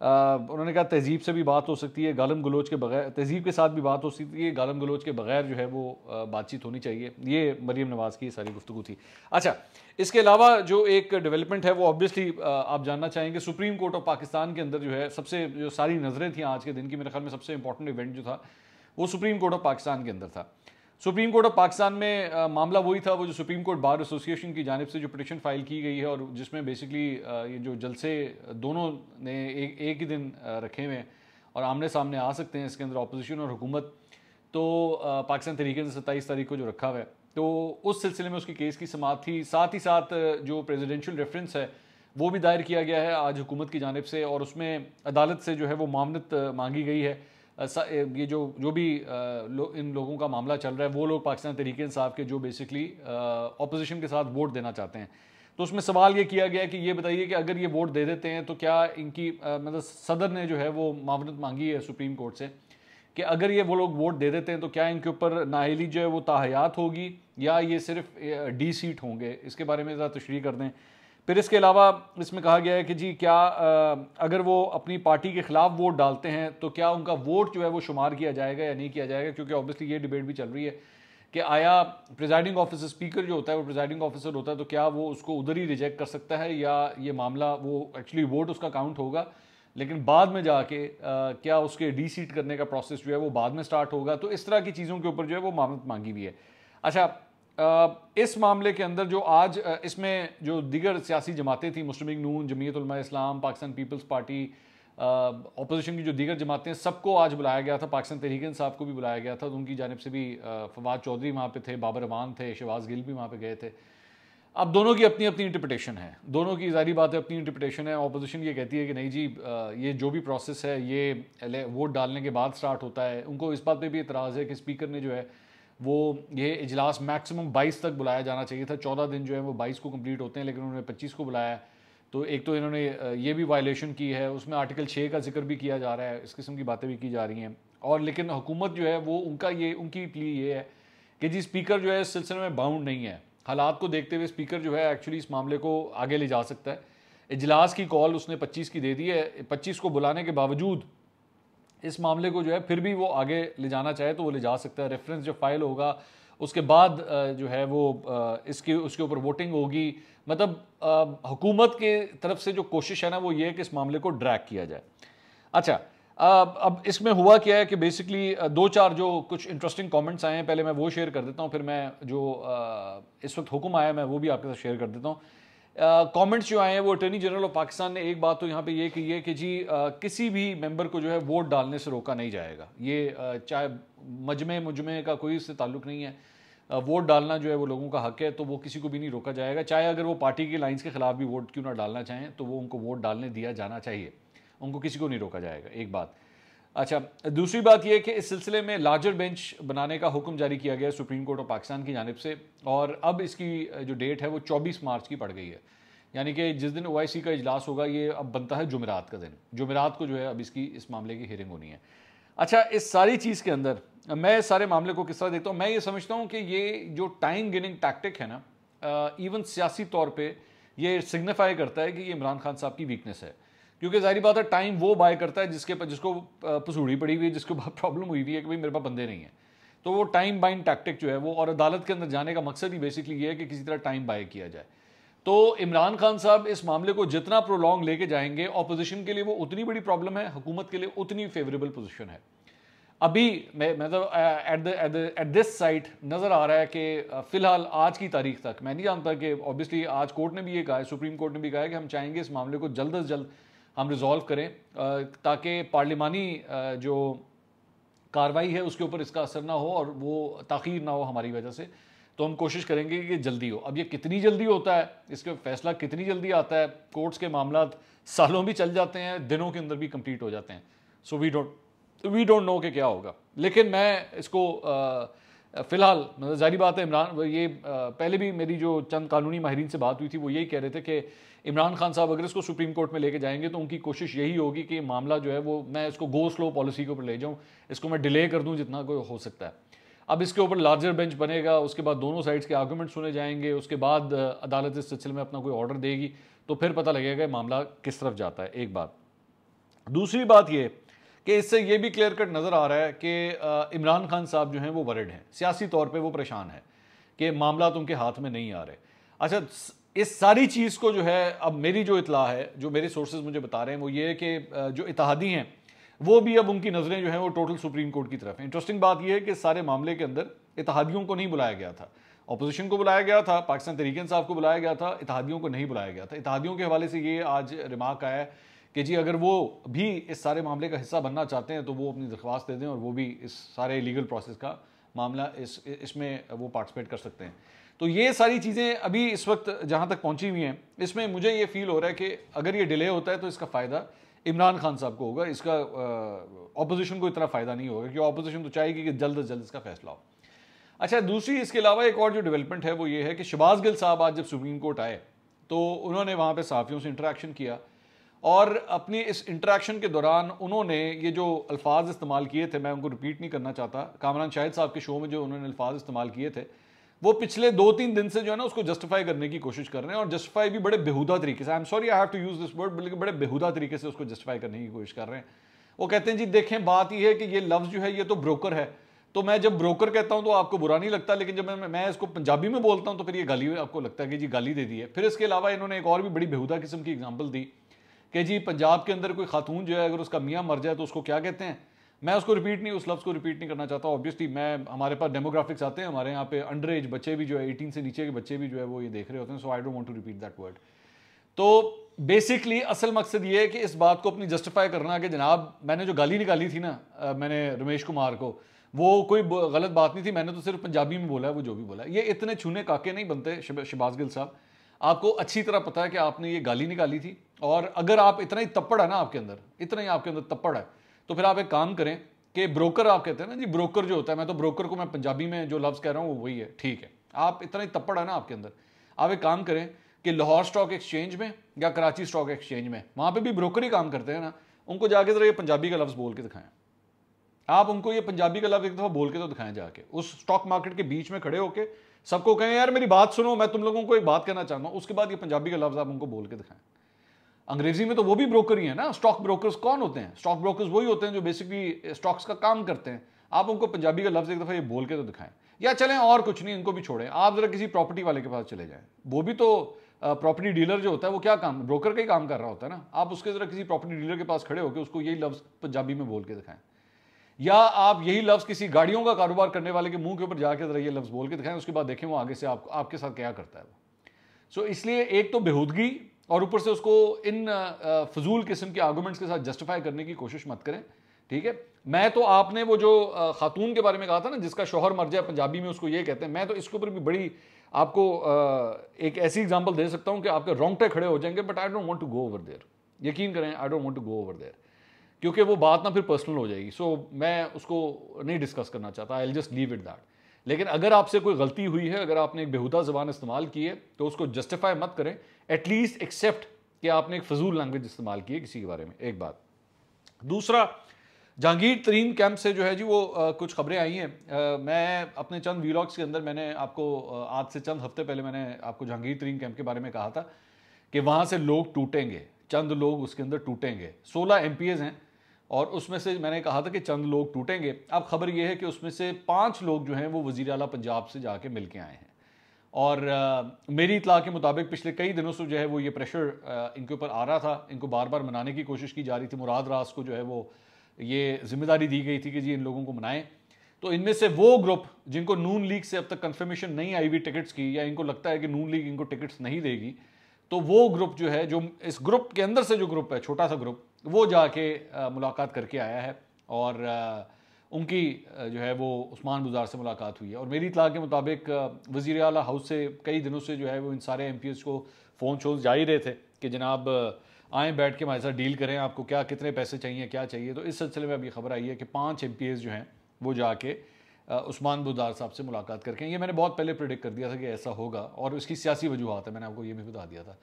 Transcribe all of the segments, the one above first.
انہوں نے کہا تہذیب سے بھی بات ہو سکتی ہے، گالم گلوچ کے بغیر، تہذیب کے ساتھ بھی بات ہو سکتی ہے، گالم گلوچ کے بغیر جو ہے وہ بات چیت ہونی چاہیے. یہ مریم نواز کی ساری گفتگو تھی. اچھا، اس کے علاوہ جو ایک ڈیولپمنٹ ہے وہ آبویسلی آپ جاننا چاہیں گے، سپریم کورٹ آف پاکستان کے اندر جو ہے سب سے جو ساری نظریں تھیں آج کے دن کی، میرے خیال میں سب سے امپورٹنٹ ایونٹ جو تھا وہ سپریم کورٹ آف پاکستان کے اندر تھا. سپریم کورٹ آف پاکستان میں معاملہ وہی تھا، وہ جو سپریم کورٹ بار ایسوسی ایشن کی جانب سے جو پٹیشن فائل کی گئی ہے، اور جس میں بیسکلی یہ جو جلسے دونوں نے ایک ہی دن رکھے ہوئے ہیں اور آمنے سامنے آ سکتے ہیں اس کے اندر اپوزیشن اور حکومت، تو پاکستان تحریک نے 27 تاریخ کو جو رکھا ہوا ہے، تو اس سلسلے میں اس کی کیس کی سماعت تھی. ساتھ ہی ساتھ جو پریزیڈنشل ریفرنس ہے وہ بھی دائر کیا گیا ہے آج حکومت کی جانب سے، اور اس میں عدالت سے جو ہے وہ معاملت مانگی گئی ہے. یہ جو بھی ان لوگوں کا معاملہ چل رہا ہے، وہ لوگ پاکستان تحریک انصاف کے جو بیسکلی اپوزیشن کے ساتھ ووٹ دینا چاہتے ہیں، تو اس میں سوال یہ کیا گیا کہ یہ بتائیے کہ اگر یہ ووٹ دے دیتے ہیں تو کیا ان کی مطلب صدر نے جو ہے وہ معاونت مانگی ہے سپریم کورٹ سے کہ اگر یہ وہ لوگ ووٹ دے دیتے ہیں تو کیا ان کے اوپر نااہلی جو ہے وہ تاحیات ہوگی یا یہ صرف ڈی سیٹ ہوں گے. اس کے بارے میں ذرا تشریح کر دیں. پھر اس کے علاوہ اس میں کہا گیا ہے کہ جی کیا اگر وہ اپنی پارٹی کے خلاف ووٹ ڈالتے ہیں تو کیا ان کا ووٹ جو ہے وہ شمار کیا جائے گا یا نہیں کیا جائے گا، کیونکہ آبویسلی یہ ڈیبیٹ بھی چل رہی ہے کہ آیا پریزائڈنگ آفیسر اسپیکر جو ہوتا ہے وہ پریزائڈنگ آفیسر ہوتا ہے تو کیا وہ اس کو ادھر ہی ریجیکٹ کر سکتا ہے، یا یہ معاملہ وہ ایکچولی ووٹ اس کا کاؤنٹ ہوگا لیکن بعد میں جا کے کیا اس کے ڈی سیٹ کرنے کا پروسیس جو ہے وہ بعد میں سٹارٹ ہوگا. تو اس طرح کی چیزوں کے اوپر جو ہے وہ معاملت مانگی بھی ہے. اچھا، اس معاملے کے اندر جو آج اس میں جو دیگر سیاسی جماعتیں تھیں، مسلم لیگ نون، جمعیت Ulema Islam, Pakistan Peoples party, opposition کی جو دیگر جماعتیں، سب کو آج بلایا گیا تھا. پاکستان تحریک انصاف کو بھی بلایا گیا تھا، تو ان کی جانب سے بھی فواد چودھری وہاں پہ تھے، بابر امان تھے، شہباز گل بھی وہاں پہ گئے تھے. اب دونوں کی اپنی اپنی انٹرپریٹیشن ہے، دونوں کی ظاہری بات ہے اپنی انٹرپریٹیشن ہے. اپوزیشن یہ کہتی ہے کہ نہیں جی یہ جو بھی پروسیس ہے یہ ووٹ ڈالنے کے بعد سٹارٹ ہوتا ہے. ان کو اس بات پہ بھی اعتراض ہے کہ اسپیکر نے جو ہے وہ یہ اجلاس میکسیمم 22 تک بلایا جانا چاہیے تھا. 14 دن جو ہے وہ 22 کو کمپلیٹ ہوتے ہیں لیکن انہوں نے 25 کو بلایا ہے. تو ایک تو انہوں نے یہ بھی وائلیشن کی ہے، اس میں آرٹیکل 6 کا ذکر بھی کیا جا رہا ہے، اس قسم کی باتیں بھی کی جا رہی ہیں. اور لیکن حکومت جو ہے وہ ان کی پلی یہ ہے کہ جی اسپیکر جو ہے اس سلسلے میں باؤنڈ نہیں ہے. حالات کو دیکھتے ہوئے اسپیکر جو ہے ایکچولی اس معاملے کو آگے لے جا سکتا ہے. اجلاس کی کال اس نے 25 کی دے دی ہے، 25 کو بلانے کے باوجود اس معاملے کو جو ہے پھر بھی وہ آگے لے جانا چاہے تو وہ لے جا سکتا ہے. ریفرنس جو فائل ہوگا اس کے بعد جو ہے وہ اس کے اوپر ووٹنگ ہوگی. مطلب حکومت کے طرف سے جو کوشش ہے نا وہ یہ ہے کہ اس معاملے کو ڈریگ کیا جائے. اچھا، اب اس میں ہوا کیا ہے کہ بیسکلی 2-4 جو کچھ انٹرسٹنگ کامنٹس آئے ہیں، پہلے میں وہ شیئر کر دیتا ہوں، پھر میں جو اس وقت حکم آیا میں وہ بھی آپ کے ساتھ شیئر کر دیتا ہوں. کامنٹس جو آئے ہیں وہ اٹارنی جنرل آف پاکستان نے ایک بات تو یہاں پہ یہ کی ہے کہ جی کسی بھی ممبر کو جو ہے ووٹ ڈالنے سے روکا نہیں جائے گا. یہ چاہے مجمع کا کوئی اس سے تعلق نہیں ہے، ووٹ ڈالنا جو ہے وہ لوگوں کا حق ہے، تو وہ کسی کو بھی نہیں روکا جائے گا. چاہے اگر وہ پارٹی کے لائنز کے خلاف بھی ووٹ کیوں نہ ڈالنا چاہیں تو وہ ان کو ووٹ ڈالنے دیا جانا چاہیے، ان کو کسی کو نہیں روکا جائے گا. ایک بات. اچھا، دوسری بات یہ ہے کہ اس سلسلے میں لارجر بینچ بنانے کا حکم جاری کیا گیا سپریم کورٹ آف پاکستان کی جانب سے، اور اب اس کی جو ڈیٹ ہے وہ 24 مارچ کی پڑ گئی ہے. یعنی کہ جس دن OIC کا اجلاس ہوگا یہ اب بنتا ہے جمعرات کا دن. جمعرات کو جو ہے اب اس معاملے کی ہیئرنگ ہونی ہے. اچھا، اس ساری چیز کے اندر میں اس سارے معاملے کو کس طرح دیکھتا ہوں؟ میں یہ سمجھتا ہوں کہ یہ جو ٹائم گننگ ٹیکٹک ہے نا، ایون سیاسی طور پہ یہ سگنیفائی کرتا ہے کہ یہ عمران خان صاحب کی ویکنس ہے. کیونکہ ظاہری بات ہے ٹائم وہ بائی کرتا ہے جس کو پسوڑی پڑی ہوئی ہے، جس کو پرابلم ہوئی ہوئی ہے کہ بھائی میرے پاس بندے نہیں ہیں. تو وہ ٹائم بائنگ ٹیکٹک جو ہے وہ، اور عدالت کے اندر جانے کا مقصد ہی بیسکلی یہ ہے کہ کسی طرح ٹائم بائی کیا جائے. تو عمران خان صاحب اس معاملے کو جتنا پرولونگ لے کے جائیں گے، اپوزیشن کے لیے وہ اتنی بڑی پرابلم ہے، حکومت کے لیے اتنی فیوریبل پوزیشن ہے. ابھی مطلب ایٹ دس سائٹ نظر آ رہا ہے کہ فی الحال آج کی تاریخ تک میں نہیں جانتا کہ اوبیسلی آج کورٹ نے بھی یہ کہا ہے، سپریم کورٹ نے بھی کہا ہے کہ ہم چاہیں گے اس معاملے کو جلد از جلد ہم ریزالو کریں تاکہ پارلیمانی جو کاروائی ہے اس کے اوپر اس کا اثر نہ ہو اور وہ تاخیر نہ ہو ہماری وجہ سے. تو ہم کوشش کریں گے کہ جلدی ہو. اب یہ کتنی جلدی ہوتا ہے، اس کا فیصلہ کتنی جلدی آتا ہے، کورٹس کے معاملات سالوں بھی چل جاتے ہیں، دنوں کے اندر بھی کمپلیٹ ہو جاتے ہیں. سو وی ڈونٹ نو کہ کیا ہوگا. لیکن میں اس کو فی الحال ظاہری بات ہے یہ پہلے بھی میری جو چند قانونی ماہرین سے بات ہوئی تھی وہ یہی کہہ رہے تھے کہ عمران خان صاحب اگر اس کو سپریم کورٹ میں لے کے جائیں گے تو ان کی کوشش یہی ہوگی کہ معاملہ جو ہے وہ میں اس کو گو سلو پالیسی کے اوپر لے جاؤں، اس کو میں ڈیلے کر دوں جتنا کوئی ہو سکتا ہے. اب اس کے اوپر لارجر بینچ بنے گا، اس کے بعد دونوں سائڈز کے آرگومنٹ سنے جائیں گے، اس کے بعد عدالت اس سلسلے میں اپنا کوئی آرڈر دے گی تو پھر پتہ لگے گا کہ معاملہ کس طرف جاتا ہے. ایک بات. دوسری بات یہ کہ اس سے یہ بھی کلیئر کٹ نظر آ رہا ہے کہ عمران خان صاحب جو ہیں وہ ورڈ ہیں، سیاسی طور پہ وہ پریشان ہے کہ معاملات ان کے ہاتھ میں نہیں آ رہے. اچھا اس ساری چیز کو جو ہے اب میری جو اطلاع ہے، جو میرے سورسز مجھے بتا رہے ہیں وہ یہ ہے کہ جو اتحادی ہیں وہ بھی اب ان کی نظریں جو ہیں وہ ٹوٹل سپریم کورٹ کی طرف ہیں. انٹرسٹنگ بات یہ ہے کہ سارے معاملے کے اندر اتحادیوں کو نہیں بلایا گیا تھا، اپوزیشن کو بلایا گیا تھا، پاکستان تحریک انصاف کو بلایا گیا تھا، اتحادیوں کو نہیں بلایا گیا تھا. اتحادیوں کے حوالے سے یہ آج ریمارک آیا ہے کہ جی اگر وہ بھی اس سارے معاملے کا حصہ بننا چاہتے ہیں تو وہ اپنی درخواست دے دیں اور وہ بھی اس سارے لیگل پروسیس کا معاملہ اس میں وہ پارٹیسپیٹ کر سکتے ہیں. تو یہ ساری چیزیں ابھی اس وقت جہاں تک پہنچی ہوئی ہیں، اس میں مجھے یہ فیل ہو رہا ہے کہ اگر یہ ڈیلے ہوتا ہے تو اس کا فائدہ عمران خان صاحب کو ہوگا، اس کا اپوزیشن کو اتنا فائدہ نہیں ہوگا، کیونکہ اپوزیشن تو چاہے گی کہ جلد از جلد اس کا فیصلہ ہو. اچھا دوسری اس کے علاوہ ایک اور جو ڈیولپمنٹ ہے وہ یہ ہے کہ شہباز گل صاحب آج جب سپریم کورٹ آئے تو انہوں نے وہاں پہ صحافیوں سے انٹریکشن کیا، اور اپنی اس انٹریکشن کے دوران انہوں نے یہ جو الفاظ استعمال کیے تھے، میں ان کو ریپیٹ نہیں کرنا چاہتا، کامران شاہد صاحب کے شو میں جو انہوں نے الفاظ استعمال کیے تھے وہ پچھلے 2-3 دن سے جو ہے نا اس کو جسٹیفائی کرنے کی کوشش کر رہے ہیں، اور جسٹیفائی بھی بڑے بےہودہ طریقے سے، I am sorry I have to use this word, بلکہ بڑے بےہودہ طریقے سے اس کو جسٹیفائی کرنے کی کوشش کر رہے ہیں. وہ کہتے ہیں جی دیکھیں بات یہ ہے کہ یہ لفظ جو ہے یہ تو بروکر ہے، تو میں جب بروکر کہتا ہوں تو آپ کو برا نہیں لگتا، لیکن جب میں اس کو پنجابی میں بولتا ہوں تو پھر یہ گالی آپ کو لگتا ہے کہ جی گالی دے دی ہے. پھر اس کے علاوہ انہوں نے ایک اور بھی بڑی بےہودہ قسم کی اگزامپل دی کہ جی پنجاب کے اندر کوئی خاتون جو ہے اگر اس کا میاں مر جائے تو اس کو کیا کہتے ہیں. میں اس لفظ کو ریپیٹ نہیں کرنا چاہتا، اوبیسلی ہمارے پاس ڈیموگرافکس آتے ہیں، ہمارے یہاں پہ انڈر ایج بچے بھی جو ہے 18 سے نیچے کے بچے بھی جو ہے وہ یہ دیکھ رہے ہوتے ہیں، so I don't want to repeat that word. تو بیسکلی اصل مقصد یہ ہے کہ اس بات کو اپنی جسٹیفائی کرنا کہ جناب میں نے جو گالی نکالی تھی نا میں نے رمیش کمار کو، وہ کوئی غلط بات نہیں تھی، میں نے تو صرف پنجابی میں بولا ہے، وہ جو بھی بولا ہے. یہ اتنے چھونے کاکے نہیں بنتے شہباز گل صاحب، آپ کو اچھی طرح پتا ہے کہ آپ نے یہ گالی نکالی تھی، اور اگر آپ اتنا ہی تپڑ ہے نا آپ کے اندر، اتنا ہی آپ کے اندر تپڑ ہے، تو پھر آپ ایک کام کریں کہ بروکر آپ کہتے ہیں نا جی، بروکر جو ہوتا ہے، میں تو بروکر کو میں پنجابی میں جو لفظ کہہ رہا ہوں وہ وہی ہے، ٹھیک ہے. آپ اتنا ہی تپڑ ہے نا آپ کے اندر، آپ ایک کام کریں کہ لاہور اسٹاک ایکسچینج میں یا کراچی اسٹاک ایکسچینج میں، وہاں پہ بھی بروکر ہی کام کرتے ہیں نا، ان کو جا کے ذرا یہ پنجابی کا لفظ بول کے دکھائیں. آپ ان کو یہ پنجابی کا لفظ ایک دفعہ بول کے تو دکھائیں، جا کے اس اسٹاک مارکیٹ کے بیچ میں کھڑے ہو کے سب کو کہیں یار میری بات سنو، میں تم لوگوں کو ایک بات کہنا چاہتا ہوں، اس کے بعد یہ پنجابی کا لفظ آپ ان کو بول کے دکھائیں. انگریزی میں تو وہ بھی بروکر ہی ہیں نا. اسٹاک بروکرز کون ہوتے ہیں؟ اسٹاک بروکرز وہی ہوتے ہیں جو بیسکلی اسٹاکس کا کام کرتے ہیں. آپ ان کو پنجابی کا لفظ ایک دفعہ یہ بول کے تو دکھائیں، یا چلیں اور کچھ نہیں ان کو بھی چھوڑیں، آپ ذرا کسی پراپرٹی والے کے پاس چلے جائیں. وہ بھی تو پراپرٹی ڈیلر جو ہوتا ہے وہ کیا کام، بروکر کا ہی کام کر رہا ہوتا ہے نا. آپ اس کے ذرا کسی پراپرٹی ڈیلر کے پاس کھڑے ہو کے اس کو یہی لفظ پنجابی میں بول کے دکھائیں، یا آپ یہی لفظ کسی گاڑیوں کا کاروبار کرنے والے کے منہ کے اوپر جا کے ذرا یہ لفظ بول کے دکھائیں، اس کے بعد دیکھیں وہ آگے سے آپ کے ساتھ کیا کرتا ہے وہ. سو اس لیے ایک تو بےہودگی، اور اوپر سے اس کو ان فضول قسم کے آرگومنٹس کے ساتھ جسٹیفائی کرنے کی کوشش مت کریں، ٹھیک ہے. میں تو آپ نے وہ جو خاتون کے بارے میں کہا تھا نا جس کا شوہر مر جائے، پنجابی میں اس کو یہ کہتے ہیں، میں تو اس کے اوپر بھی بڑی آپ کو ایک ایسی اگزامپل دے سکتا ہوں کہ آپ کے رونگٹے کھڑے ہو جائیں گے، but I don't want to go over there. یقین کریں I don't want to go over there, کیونکہ وہ بات نہ پھر پرسنل ہو جائے گی. سو میں اس کو نہیں ڈسکس کرنا چاہتا، I will just leave it that. لیکن اگر آپ سے کوئی غلطی ہوئی ہے، اگر آپ نے ایک بےہودہ زبان استعمال کی ہے تو اس کو جسٹیفائی مت کریں، ایٹ لیسٹ ایکسیپٹ کہ آپ نے ایک فضول لینگویج استعمال کی ہے کسی کے بارے میں. ایک بات. دوسرا، جہانگیر ترین کیمپ سے جو ہے جی وہ کچھ خبریں آئی ہیں. میں اپنے چند ویلاگس کے اندر میں نے آپ کو آج سے چند ہفتے پہلے میں نے آپ کو جہانگیر ترین کیمپ کے بارے میں کہا تھا کہ وہاں سے لوگ ٹوٹیں گے، چند لوگ اس کے اندر ٹوٹیں گے. 16 MPs ہیں اور اس میں سے میں نے کہا تھا کہ چند لوگ ٹوٹیں گے. اب خبر یہ ہے کہ اس میں سے 5 لوگ جو ہیں وہ وزیر اعلیٰ پنجاب سے جا کے مل کے آئے ہیں، اور میری اطلاع کے مطابق پچھلے کئی دنوں سے جو ہے وہ یہ پریشر ان کے اوپر آ رہا تھا، ان کو بار بار منانے کی کوشش کی جا رہی تھی. مراد راس کو جو ہے وہ یہ ذمہ داری دی گئی تھی کہ جی ان لوگوں کو منائیں. تو ان میں سے وہ گروپ جن کو نون لیگ سے اب تک کنفرمیشن نہیں آئی ہوئی ٹکٹس کی، یا ان کو لگتا ہے کہ نون لیگ ان کو ٹکٹس نہیں دے گی، تو وہ گروپ جو ہے، جو اس گروپ کے اندر سے جو گروپ ہے چھوٹا سا گروپ، وہ جا کے ملاقات کر کے آیا ہے، اور ان کی جو ہے وہ عثمان بزدار سے ملاقات ہوئی ہے. اور میری اطلاع کے مطابق وزیر اعلیٰ ہاؤس سے کئی دنوں سے جو ہے وہ ان سارے MPs کو فون شوز جا ہی رہے تھے کہ جناب آئیں بیٹھ کے ہمارے ساتھ ڈیل کریں، آپ کو کیا کتنے پیسے چاہیے، کیا چاہیے. تو اس سلسلے میں اب یہ خبر آئی ہے کہ 5 MPs جو ہیں وہ جا کے عثمان بزدار صاحب سے ملاقات کر کے. یہ میں نے بہت پہلے پریڈکٹ کر دیا تھا کہ ایسا ہوگا، اور اس کی سیاسی وجوہات ہے، میں نے آپ کو یہ بھی بتا دیا تھا.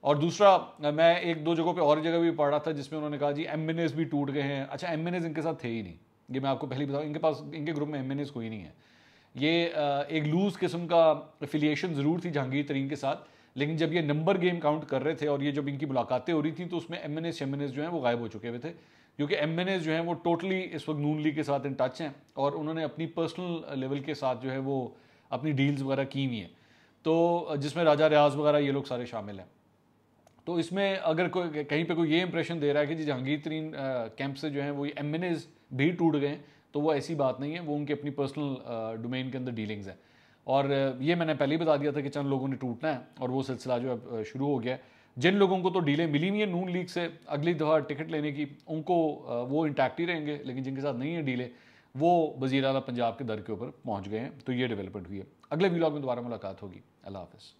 اور دوسرا، میں 1-2 جگہوں پہ اور جگہ بھی پڑھ رہا تھا جس میں انہوں نے کہا جی MNAs بھی ٹوٹ گئے ہیں. اچھا MNAs ان کے ساتھ تھے ہی نہیں، یہ میں آپ کو پہلے بتاؤں، ان کے پاس ان کے گروپ میں MNAs کوئی نہیں ہے. یہ ایک لوز قسم کا افیلیشن ضرور تھی جہانگیر ترین کے ساتھ، لیکن جب یہ نمبر گیم کاؤنٹ کر رہے تھے اور یہ جب ان کی ملاقاتیں ہو رہی تھیں تو اس میں ایم این ایز شیم این ایز جو ہیں وہ غائب ہو چکے ہوئے تھے، کیونکہ ایم این ایز جو ہیں وہ ٹوٹلی اس وقت نون لیگ کے ساتھ ان ٹچ ہیں اور انہوں نے اپنی پرسنل لیول کے ساتھ جو ہے وہ اپنی ڈیلز وغیرہ کی ہوئی ہیں، تو جس میں راجہ ریاض وغیرہ یہ لوگ سارے شامل ہیں۔ تو اس میں اگر کوئی کہیں پہ کوئی یہ امپریشن دے رہا ہے کہ جی جہانگیر ترین کیمپ سے جو ہیں وہ ایم این ایز بھی ٹوٹ گئے ہیں، تو وہ ایسی بات نہیں ہے، وہ ان کے اپنی پرسنل ڈومین کے اندر ڈیلنگز ہیں، اور یہ میں نے پہلے ہی بتا دیا تھا کہ چند لوگوں نے ٹوٹنا ہے اور وہ سلسلہ جو ہے شروع ہو گیا ہے۔ جن لوگوں کو تو ڈیلیں ملی ہوئی ہیں نون لیگ سے اگلی دفعہ ٹکٹ لینے کی، ان کو وہ انٹیکٹ ہی رہیں گے، لیکن جن کے ساتھ نہیں ہے ڈیلیں وہ وزیر اعلیٰ پنجاب کے در کے اوپر پہنچ گئے ہیں۔ تو یہ ڈیولپمنٹ ہوئی ہے۔ اگلے ویلاگ میں دوبارہ ملاقات ہوگی۔ اللہ حافظ۔